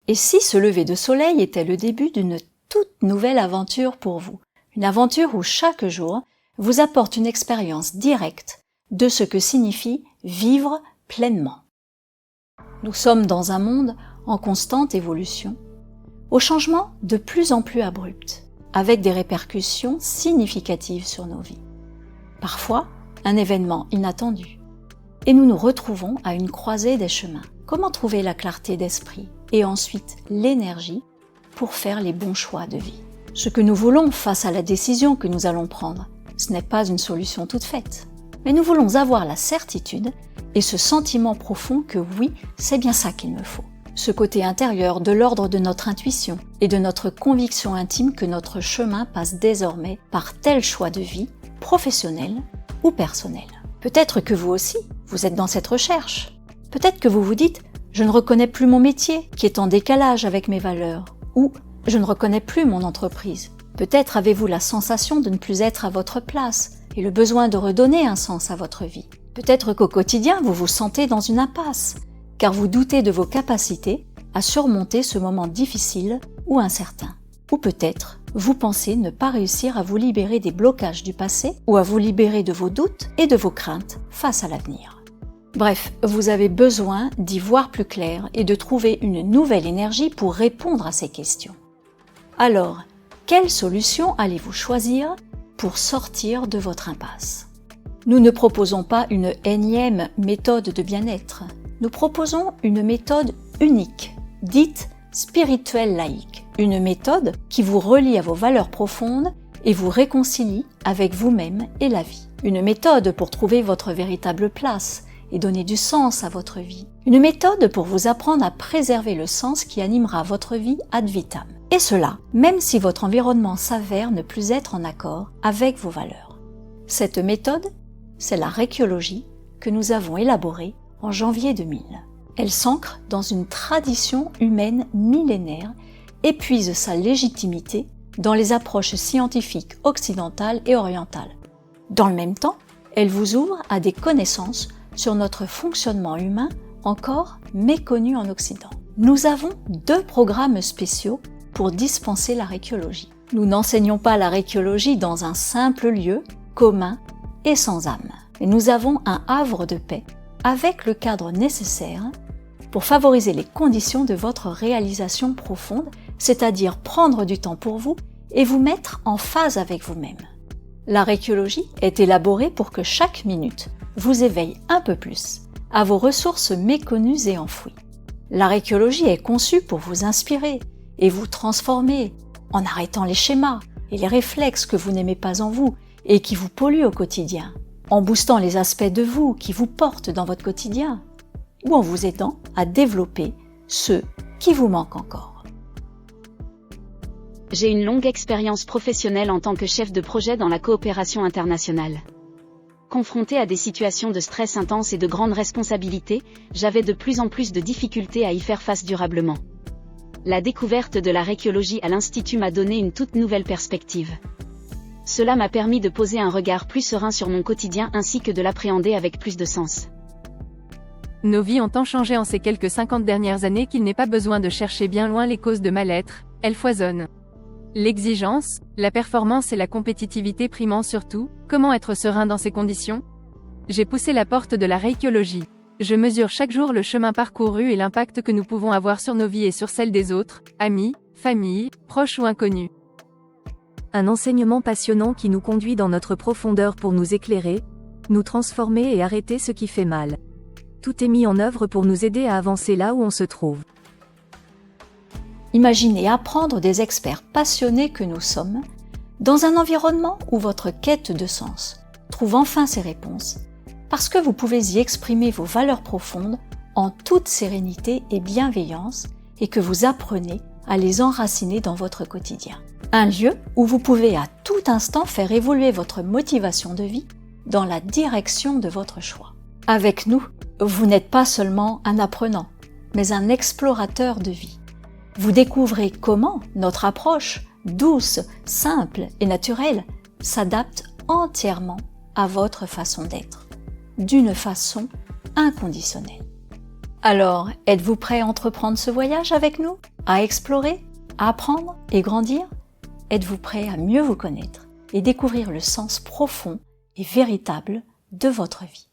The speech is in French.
Et si ce lever de soleil était le début d'une toute nouvelle aventure pour vous? Une aventure où chaque jour vous apporte une expérience directe de ce que signifie vivre pleinement. Nous sommes dans un monde en constante évolution, au changement de plus en plus abrupt, avec des répercussions significatives sur nos vies. Parfois, un événement inattendu. Et nous nous retrouvons à une croisée des chemins. Comment trouver la clarté d'esprit et ensuite l'énergie pour faire les bons choix de vie? Ce que nous voulons face à la décision que nous allons prendre, ce n'est pas une solution toute faite. Mais nous voulons avoir la certitude et ce sentiment profond que oui, c'est bien ça qu'il me faut. Ce côté intérieur de l'ordre de notre intuition et de notre conviction intime que notre chemin passe désormais par tel choix de vie, professionnel ou personnel. Peut-être que vous aussi, vous êtes dans cette recherche. Peut-être que vous vous dites « je ne reconnais plus mon métier qui est en décalage avec mes valeurs » ou « je ne reconnais plus mon entreprise ». Peut-être avez-vous la sensation de ne plus être à votre place et le besoin de redonner un sens à votre vie. Peut-être qu'au quotidien, vous vous sentez dans une impasse, car vous doutez de vos capacités à surmonter ce moment difficile ou incertain. Ou peut-être, vous pensez ne pas réussir à vous libérer des blocages du passé ou à vous libérer de vos doutes et de vos craintes face à l'avenir. Bref, vous avez besoin d'y voir plus clair et de trouver une nouvelle énergie pour répondre à ces questions. Alors, quelle solution allez-vous choisir pour sortir de votre impasse? Nous ne proposons pas une énième méthode de bien-être. Nous proposons une méthode unique, dite spirituelle laïque. Une méthode qui vous relie à vos valeurs profondes et vous réconcilie avec vous-même et la vie. Une méthode pour trouver votre véritable place et donner du sens à votre vie. Une méthode pour vous apprendre à préserver le sens qui animera votre vie ad vitam. Et cela, même si votre environnement s'avère ne plus être en accord avec vos valeurs. Cette méthode, c'est la rékiologie que nous avons élaborée en janvier 2000. Elle s'ancre dans une tradition humaine millénaire et puise sa légitimité dans les approches scientifiques occidentales et orientales. Dans le même temps, elle vous ouvre à des connaissances sur notre fonctionnement humain encore méconnu en Occident. Nous avons 2 programmes spéciaux pour dispenser la rékiologie. Nous n'enseignons pas la rékiologie dans un simple lieu, commun et sans âme. Et nous avons un havre de paix avec le cadre nécessaire pour favoriser les conditions de votre réalisation profonde, c'est-à-dire prendre du temps pour vous et vous mettre en phase avec vous-même. La rékiologie est élaborée pour que chaque minute vous éveille un peu plus à vos ressources méconnues et enfouies. La rékiologie est conçue pour vous inspirer et vous transformer en arrêtant les schémas et les réflexes que vous n'aimez pas en vous et qui vous polluent au quotidien, en boostant les aspects de vous qui vous portent dans votre quotidien ou en vous aidant à développer ceux qui vous manquent encore. J'ai une longue expérience professionnelle en tant que chef de projet dans la coopération internationale. Confronté à des situations de stress intense et de grandes responsabilités, j'avais de plus en plus de difficultés à y faire face durablement. La découverte de la rékiologie à l'Institut m'a donné une toute nouvelle perspective. Cela m'a permis de poser un regard plus serein sur mon quotidien ainsi que de l'appréhender avec plus de sens. Nos vies ont tant changé en ces quelques 50 dernières années qu'il n'est pas besoin de chercher bien loin les causes de mal-être, elles foisonnent. L'exigence, la performance et la compétitivité primant surtout, comment être serein dans ces conditions? J'ai poussé la porte de la rékiologie. Je mesure chaque jour le chemin parcouru et l'impact que nous pouvons avoir sur nos vies et sur celles des autres, amis, famille, proches ou inconnus. Un enseignement passionnant qui nous conduit dans notre profondeur pour nous éclairer, nous transformer et arrêter ce qui fait mal. Tout est mis en œuvre pour nous aider à avancer là où on se trouve. Imaginez apprendre des experts passionnés que nous sommes dans un environnement où votre quête de sens trouve enfin ses réponses, parce que vous pouvez y exprimer vos valeurs profondes en toute sérénité et bienveillance et que vous apprenez à les enraciner dans votre quotidien. Un lieu où vous pouvez à tout instant faire évoluer votre motivation de vie dans la direction de votre choix. Avec nous, vous n'êtes pas seulement un apprenant, mais un explorateur de vie. Vous découvrez comment notre approche, douce, simple et naturelle, s'adapte entièrement à votre façon d'être, d'une façon inconditionnelle. Alors, êtes-vous prêt à entreprendre ce voyage avec nous ? à explorer, à apprendre et grandir? Êtes-vous prêt à mieux vous connaître et découvrir le sens profond et véritable de votre vie?